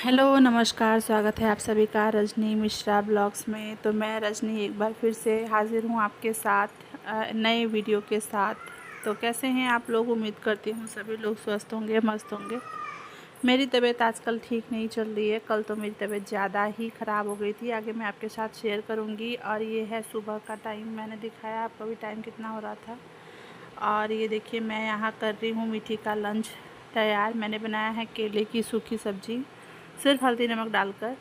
Hello नमस्कार, स्वागत है आप सभी का रजनी मिश्रा ब्लॉग्स में। तो मैं रजनी एक बार फिर से हाज़िर हूँ आपके साथ नए वीडियो के साथ। तो कैसे हैं आप लोग? उम्मीद करती हूँ सभी लोग स्वस्थ होंगे, मस्त होंगे। मेरी तबीयत आजकल ठीक नहीं चल रही है। कल तो मेरी तबीयत ज़्यादा ही ख़राब हो गई थी, आगे मैं आपके साथ शेयर करूँगी। और ये है सुबह का टाइम, मैंने दिखाया आपको भी टाइम कितना हो रहा था। और ये देखिए मैं यहाँ कर रही हूँ मीठी का लंच तैयार। मैंने बनाया है केले की सूखी सब्ज़ी, सिर्फ हल्दी नमक डालकर।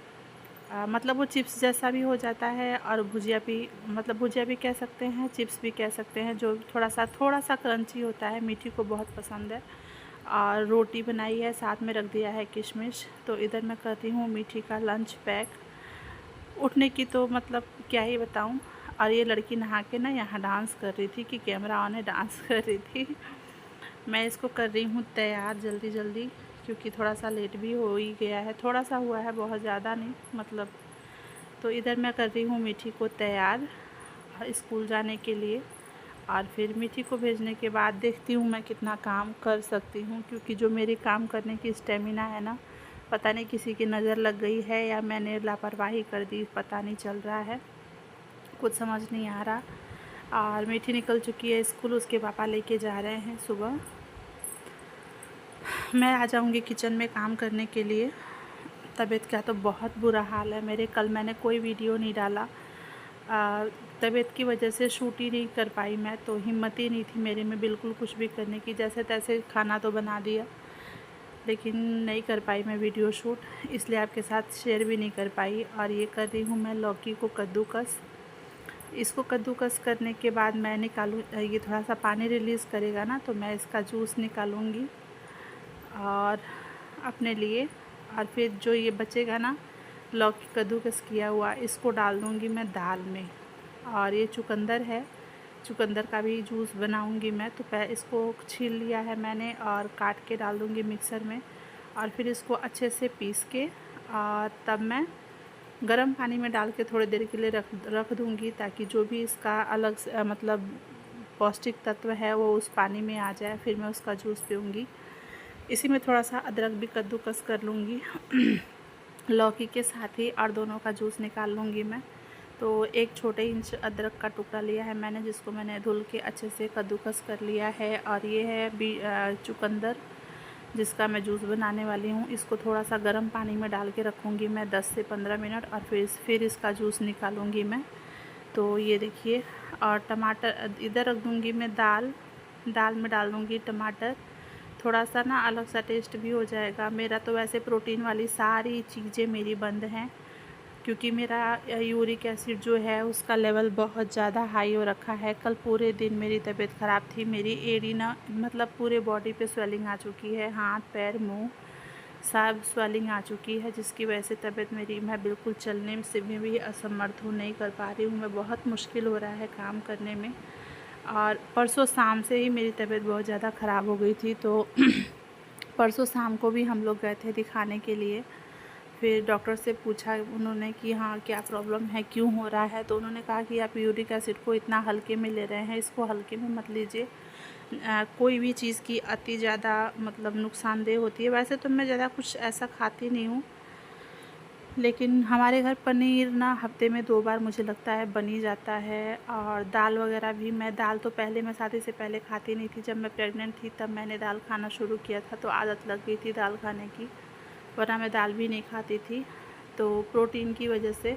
मतलब वो चिप्स जैसा भी हो जाता है और भुजिया भी, मतलब भुजिया भी कह सकते हैं, चिप्स भी कह सकते हैं, जो थोड़ा सा क्रंची होता है। मीठी को बहुत पसंद है। और रोटी बनाई है, साथ में रख दिया है किशमिश। तो इधर मैं कर रही हूँ मीठी का लंच पैक। उठने की तो मतलब क्या ही बताऊँ। और ये लड़की नहा के ना यहाँ डांस कर रही थी कि कैमरा ऑन है, डांस कर रही थी। मैं इसको कर रही हूँ तैयार जल्दी जल्दी, क्योंकि थोड़ा सा लेट भी हो ही गया है। थोड़ा सा हुआ है, बहुत ज़्यादा नहीं मतलब। तो इधर मैं कर रही हूँ मीठी को तैयार स्कूल जाने के लिए। और फिर मीठी को भेजने के बाद देखती हूँ मैं कितना काम कर सकती हूँ, क्योंकि जो मेरी काम करने की स्टेमिना है ना, पता नहीं किसी की नज़र लग गई है या मैंने लापरवाही कर दी, पता नहीं चल रहा है, कुछ समझ नहीं आ रहा। और मीठी निकल चुकी है स्कूल, उसके पापा लेके जा रहे हैं सुबह। मैं आ जाऊँगी किचन में काम करने के लिए। तबीयत का तो बहुत बुरा हाल है मेरे। कल मैंने कोई वीडियो नहीं डाला, तबीयत की वजह से शूट ही नहीं कर पाई मैं। तो हिम्मत ही नहीं थी मेरे में बिल्कुल कुछ भी करने की। जैसे तैसे खाना तो बना दिया, लेकिन नहीं कर पाई मैं वीडियो शूट, इसलिए आपके साथ शेयर भी नहीं कर पाई। और ये कर रही हूँ मैं लौकी को कद्दूकस। इसको कद्दूकस करने के बाद मैं निकालूँ, ये थोड़ा सा पानी रिलीज़ करेगा ना, तो मैं इसका जूस निकालूँगी और अपने लिए। और फिर जो ये बचेगा ना लौकी कद्दूकस किया हुआ, इसको डाल दूँगी मैं दाल में। और ये चुकंदर है, चुकंदर का भी जूस बनाऊँगी मैं। तो इसको छील लिया है मैंने और काट के डाल दूँगी मिक्सर में। और फिर इसको अच्छे से पीस के और तब मैं गर्म पानी में डाल के थोड़ी देर के लिए रख दूँगी, ताकि जो भी इसका अलग से मतलब पौष्टिक तत्व है वो उस पानी में आ जाए। फिर मैं उसका जूस पीऊँगी। इसी में थोड़ा सा अदरक भी कद्दूकस कर लूँगी लौकी के साथ ही, और दोनों का जूस निकाल लूँगी मैं। तो एक छोटे इंच अदरक का टुकड़ा लिया है मैंने, जिसको मैंने धुल के अच्छे से कद्दूकस कर लिया है। और ये है चुकंदर, जिसका मैं जूस बनाने वाली हूँ। इसको थोड़ा सा गर्म पानी में डाल के रखूँगी मैं 10 से 15 मिनट, और फिर इसका जूस निकालूँगी मैं। तो ये देखिए। और टमाटर इधर रख दूँगी मैं। दाल में डाल दूँगी टमाटर, थोड़ा सा ना अलग सा टेस्ट भी हो जाएगा। मेरा तो वैसे प्रोटीन वाली सारी चीज़ें मेरी बंद हैं, क्योंकि मेरा यूरिक एसिड जो है उसका लेवल बहुत ज़्यादा हाई हो रखा है। कल पूरे दिन मेरी तबीयत ख़राब थी। मेरी एड़ी ना मतलब पूरे बॉडी पे स्वेलिंग आ चुकी है, हाथ पैर मुंह सब स्वेलिंग आ चुकी है, जिसकी वजह से तबीयत मेरी, मैं बिल्कुल चलने से भी असमर्थ हूँ, नहीं कर पा रही हूँ मैं। बहुत मुश्किल हो रहा है काम करने में। और परसों शाम से ही मेरी तबीयत बहुत ज़्यादा ख़राब हो गई थी। तो परसों शाम को भी हम लोग गए थे दिखाने के लिए। फिर डॉक्टर से पूछा उन्होंने कि हाँ क्या प्रॉब्लम है, क्यों हो रहा है। तो उन्होंने कहा कि आप यूरिक एसिड को इतना हल्के में ले रहे हैं, इसको हल्के में मत लीजिए। कोई भी चीज़ की अति ज़्यादा मतलब नुकसानदेह होती है। वैसे तो मैं ज़्यादा कुछ ऐसा खाती नहीं हूँ, लेकिन हमारे घर पनीर ना हफ्ते में 2 बार मुझे लगता है बन ही जाता है। और दाल वगैरह भी, मैं दाल तो पहले, मैं शादी से पहले खाती नहीं थी। जब मैं प्रेग्नेंट थी तब मैंने दाल खाना शुरू किया था, तो आदत लग गई थी दाल खाने की, वरना मैं दाल भी नहीं खाती थी। तो प्रोटीन की वजह से,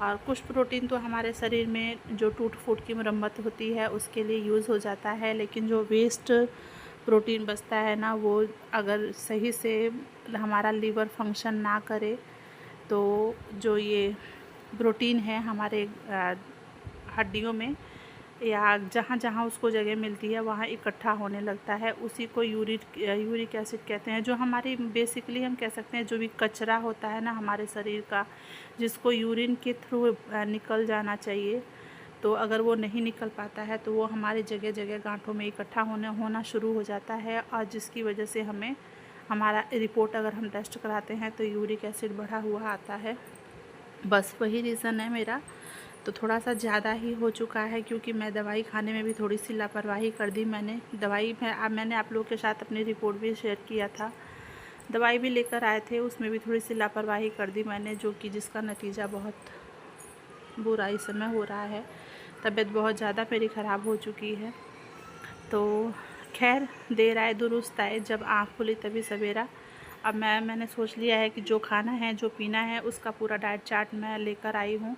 और कुछ प्रोटीन तो हमारे शरीर में जो टूट फूट की मरम्मत होती है उसके लिए यूज़ हो जाता है, लेकिन जो वेस्ट प्रोटीन बचता है ना, वो अगर सही से हमारा लीवर फंक्शन ना करे, तो जो ये प्रोटीन है हमारे हड्डियों में या जहाँ जहाँ उसको जगह मिलती है वहाँ इकट्ठा होने लगता है। उसी को यूरिक एसिड कहते हैं। जो हमारी बेसिकली हम कह सकते हैं जो भी कचरा होता है ना हमारे शरीर का, जिसको यूरिन के थ्रू निकल जाना चाहिए, तो अगर वो नहीं निकल पाता है तो वो हमारे जगह जगह गांठों में इकट्ठा होना शुरू हो जाता है। और जिसकी वजह से हमें, हमारा रिपोर्ट अगर हम टेस्ट कराते हैं तो यूरिक एसिड बढ़ा हुआ आता है। बस वही रीज़न है मेरा। तो थोड़ा सा ज़्यादा ही हो चुका है, क्योंकि मैं दवाई खाने में भी थोड़ी सी लापरवाही कर दी मैंने। दवाई में मैंने आप लोगों के साथ अपनी रिपोर्ट भी शेयर किया था। दवाई भी लेकर आए थे, उसमें भी थोड़ी सी लापरवाही कर दी मैंने, जो कि जिसका नतीजा बहुत बुरा इस समय हो रहा है। तबीयत बहुत ज़्यादा मेरी ख़राब हो चुकी है। तो खैर, देर आए दुरुस्त आए, जब आँख खुली तभी सवेरा। अब मैंने सोच लिया है कि जो खाना है, जो पीना है, उसका पूरा डाइट चार्ट मैं लेकर आई हूँ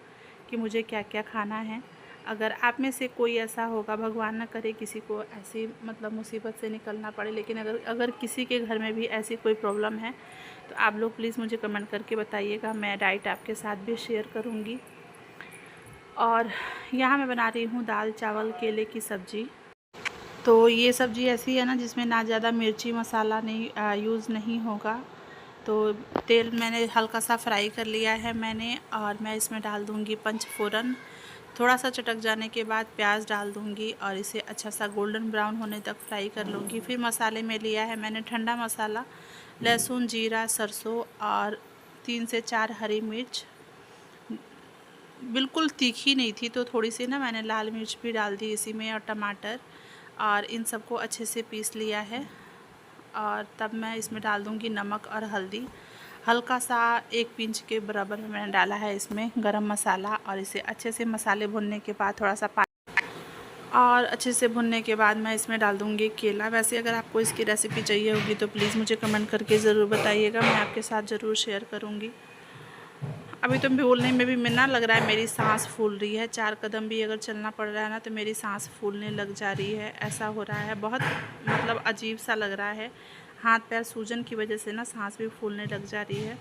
कि मुझे क्या क्या खाना है। अगर आप में से कोई ऐसा होगा, भगवान ना करे किसी को ऐसी मतलब मुसीबत से निकलना पड़े, लेकिन अगर किसी के घर में भी ऐसी कोई प्रॉब्लम है तो आप लोग प्लीज़ मुझे कमेंट करके बताइएगा। मैं डाइट आपके साथ भी शेयर करूँगी। और यहाँ मैं बना रही हूँ दाल चावल केले की सब्ज़ी। तो ये सब्ज़ी ऐसी है ना जिसमें ना ज़्यादा मिर्ची मसाला नहीं यूज़ नहीं होगा। तो तेल मैंने हल्का सा फ्राई कर लिया है मैंने, और मैं इसमें डाल दूँगी पंचफोरन। थोड़ा सा चटक जाने के बाद प्याज डाल दूँगी और इसे अच्छा सा गोल्डन ब्राउन होने तक फ्राई कर लूँगी। फिर मसाले में लिया है मैंने ठंडा मसाला, लहसुन, जीरा, सरसों और 3 से 4 हरी मिर्च। बिल्कुल तीखी नहीं थी तो थोड़ी सी ना मैंने लाल मिर्च भी डाल दी इसी में, और टमाटर, और इन सबको अच्छे से पीस लिया है। और तब मैं इसमें डाल दूँगी नमक और हल्दी। हल्का सा 1 पिंच के बराबर में मैंने डाला है इसमें गरम मसाला, और इसे अच्छे से मसाले भुनने के बाद थोड़ा सा और अच्छे से भुनने के बाद मैं इसमें डाल दूँगी केला। वैसे अगर आपको इसकी रेसिपी चाहिए होगी तो प्लीज़ मुझे कमेंट करके ज़रूर बताइएगा, मैं आपके साथ ज़रूर शेयर करूँगी। अभी तो बोलने में भी मैं ना लग रहा है मेरी सांस फूल रही है। 4 कदम भी अगर चलना पड़ रहा है ना तो मेरी सांस फूलने लग जा रही है, ऐसा हो रहा है। बहुत मतलब अजीब सा लग रहा है, हाथ पैर सूजन की वजह से ना सांस भी फूलने लग जा रही है।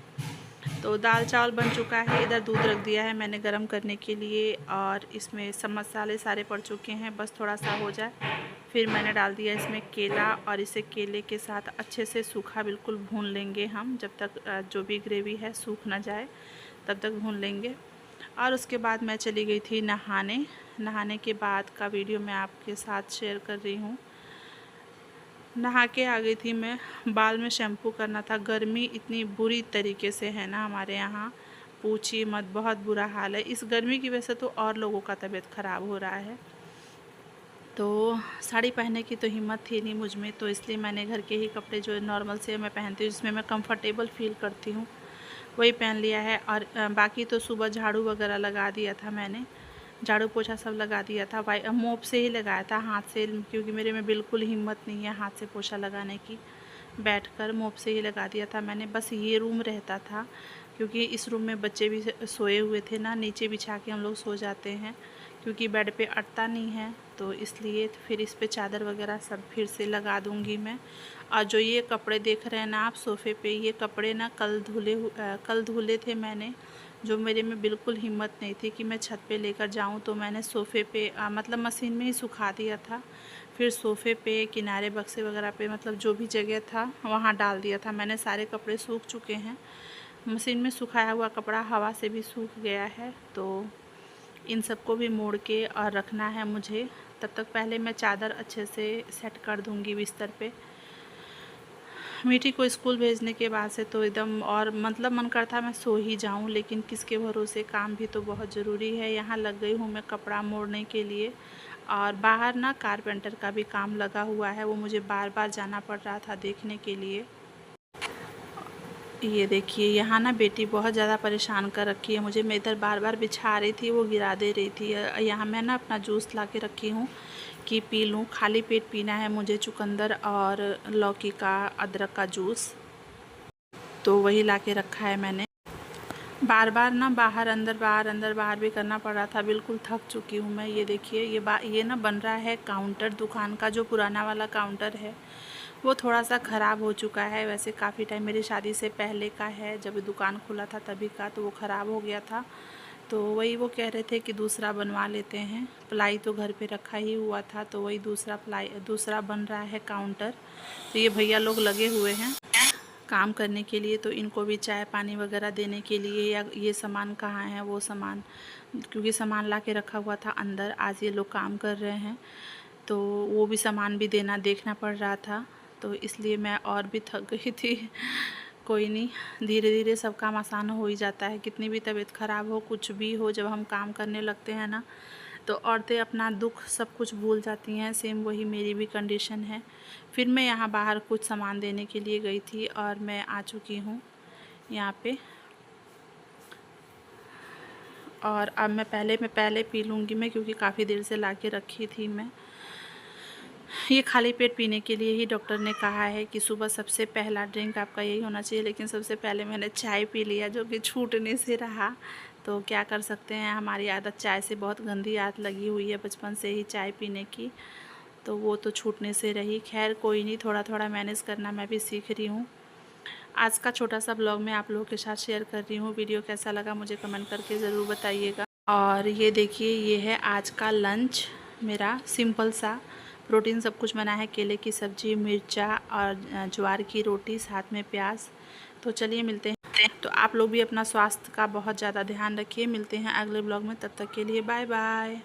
तो दाल चावल बन चुका है, इधर दूध रख दिया है मैंने गरम करने के लिए, और इसमें सब मसाले सारे पड़ चुके हैं, बस थोड़ा सा हो जाए। फिर मैंने डाल दिया इसमें केला, और इसे केले के साथ अच्छे से सूखा बिल्कुल भून लेंगे हम, जब तक जो भी ग्रेवी है सूख ना जाए तब तक भून लेंगे। और उसके बाद मैं चली गई थी नहाने के बाद का वीडियो मैं आपके साथ शेयर कर रही हूँ। नहा के आ गई थी मैं, बाल में शैम्पू करना था। गर्मी इतनी बुरी तरीके से है ना हमारे यहाँ, पूछिए मत, बहुत बुरा हाल है। इस गर्मी की वजह से तो और लोगों का तबीयत ख़राब हो रहा है। तो साड़ी पहनने की तो हिम्मत थी नहीं मुझ में, तो इसलिए मैंने घर के ही कपड़े जो नॉर्मल से मैं पहनती हूँ, जिसमें मैं कंफर्टेबल फ़ील करती हूँ, वही पहन लिया है। और बाकी तो सुबह झाड़ू वगैरह लगा दिया था मैंने, झाड़ू पोछा सब लगा दिया था। मोप से ही लगाया था, हाथ से, क्योंकि मेरे में बिल्कुल हिम्मत नहीं है हाथ से पोछा लगाने की। बैठकर मोप से ही लगा दिया था मैंने। बस ये रूम रहता था, क्योंकि इस रूम में बच्चे भी सोए हुए थे ना, नीचे बिछा के हम लोग सो जाते हैं, क्योंकि बेड पे अटता नहीं है, तो इसलिए फिर इस पे चादर वगैरह सब फिर से लगा दूंगी मैं। और जो ये कपड़े देख रहे हैं ना आप सोफ़े पे, ये कपड़े ना कल धुले थे मैंने, जो मेरे में बिल्कुल हिम्मत नहीं थी कि मैं छत पे लेकर जाऊं, तो मैंने सोफ़े पे मतलब मशीन में ही सुखा दिया था। फिर सोफ़े पे, किनारे, बक्से वगैरह पे, मतलब जो भी जगह था वहाँ डाल दिया था मैंने। सारे कपड़े सूख चुके हैं, मशीन में सुखाया हुआ कपड़ा हवा से भी सूख गया है। तो इन सबको भी मोड़ के और रखना है मुझे। तब तक पहले मैं चादर अच्छे से सेट कर दूंगी बिस्तर पे। मीठी को स्कूल भेजने के बाद से तो एकदम और मतलब मन करता मैं सो ही जाऊं, लेकिन किसके भरोसे, काम भी तो बहुत ज़रूरी है। यहाँ लग गई हूँ मैं कपड़ा मोड़ने के लिए, और बाहर ना कारपेंटर का भी काम लगा हुआ है, वो मुझे बार बार जाना पड़ रहा था देखने के लिए। ये देखिए यहाँ ना बेटी बहुत ज़्यादा परेशान कर रखी है मुझे। मैं इधर बार बार बिछा रही थी, वो गिरा दे रही थी। यहाँ मैं ना अपना जूस ला के रखी हूँ कि पी लूँ, खाली पेट पीना है मुझे, चुकंदर और लौकी का, अदरक का जूस, तो वही ला के रखा है मैंने। बार बार ना बाहर अंदर बाहर भी करना पड़ रहा था, बिल्कुल थक चुकी हूँ मैं। ये देखिए ये ना बन रहा है काउंटर, दुकान का जो पुराना वाला काउंटर है वो थोड़ा सा ख़राब हो चुका है। वैसे काफ़ी टाइम मेरी शादी से पहले का है, जब दुकान खुला था तभी का, तो वो ख़राब हो गया था। तो वही वो कह रहे थे कि दूसरा बनवा लेते हैं। प्लाई तो घर पे रखा ही हुआ था, तो वही दूसरा बन रहा है काउंटर। तो ये भैया लोग लगे हुए हैं काम करने के लिए, तो इनको भी चाय पानी वगैरह देने के लिए, या ये सामान कहाँ है वो सामान, क्योंकि सामान ला के रखा हुआ था अंदर, आज ये लोग काम कर रहे हैं, तो वो भी सामान भी देखना पड़ रहा था, तो इसलिए मैं और भी थक गई थी। कोई नहीं, धीरे धीरे सब काम आसान हो ही जाता है। कितनी भी तबीयत ख़राब हो, कुछ भी हो, जब हम काम करने लगते हैं ना तो औरतें अपना दुख सब कुछ भूल जाती हैं, सेम वही मेरी भी कंडीशन है। फिर मैं यहाँ बाहर कुछ सामान देने के लिए गई थी और मैं आ चुकी हूँ यहाँ पे। और अब मैं पहले पी लूँगी मैं, क्योंकि काफ़ी देर से ला के रखी थी मैं। ये खाली पेट पीने के लिए ही डॉक्टर ने कहा है कि सुबह सबसे पहला ड्रिंक आपका यही होना चाहिए। लेकिन सबसे पहले मैंने चाय पी लिया, जो कि छूटने से रहा। तो क्या कर सकते हैं, हमारी आदत चाय से बहुत गंदी आदत लगी हुई है बचपन से ही चाय पीने की, तो वो तो छूटने से रही। खैर कोई नहीं, थोड़ा थोड़ा मैनेज करना मैं भी सीख रही हूँ। आज का छोटा सा ब्लॉग मैं आप लोगों के साथ शेयर कर रही हूँ। वीडियो कैसा लगा मुझे कमेंट करके ज़रूर बताइएगा। और ये देखिए, ये है आज का लंच मेरा, सिंपल सा। प्रोटीन सब कुछ बना है, केले की सब्ज़ी, मिर्चा और ज्वार की रोटी, साथ में प्याज। तो चलिए मिलते हैं। तो आप लोग भी अपना स्वास्थ्य का बहुत ज़्यादा ध्यान रखिए। मिलते हैं अगले ब्लॉग में, तब तक के लिए बाय बाय।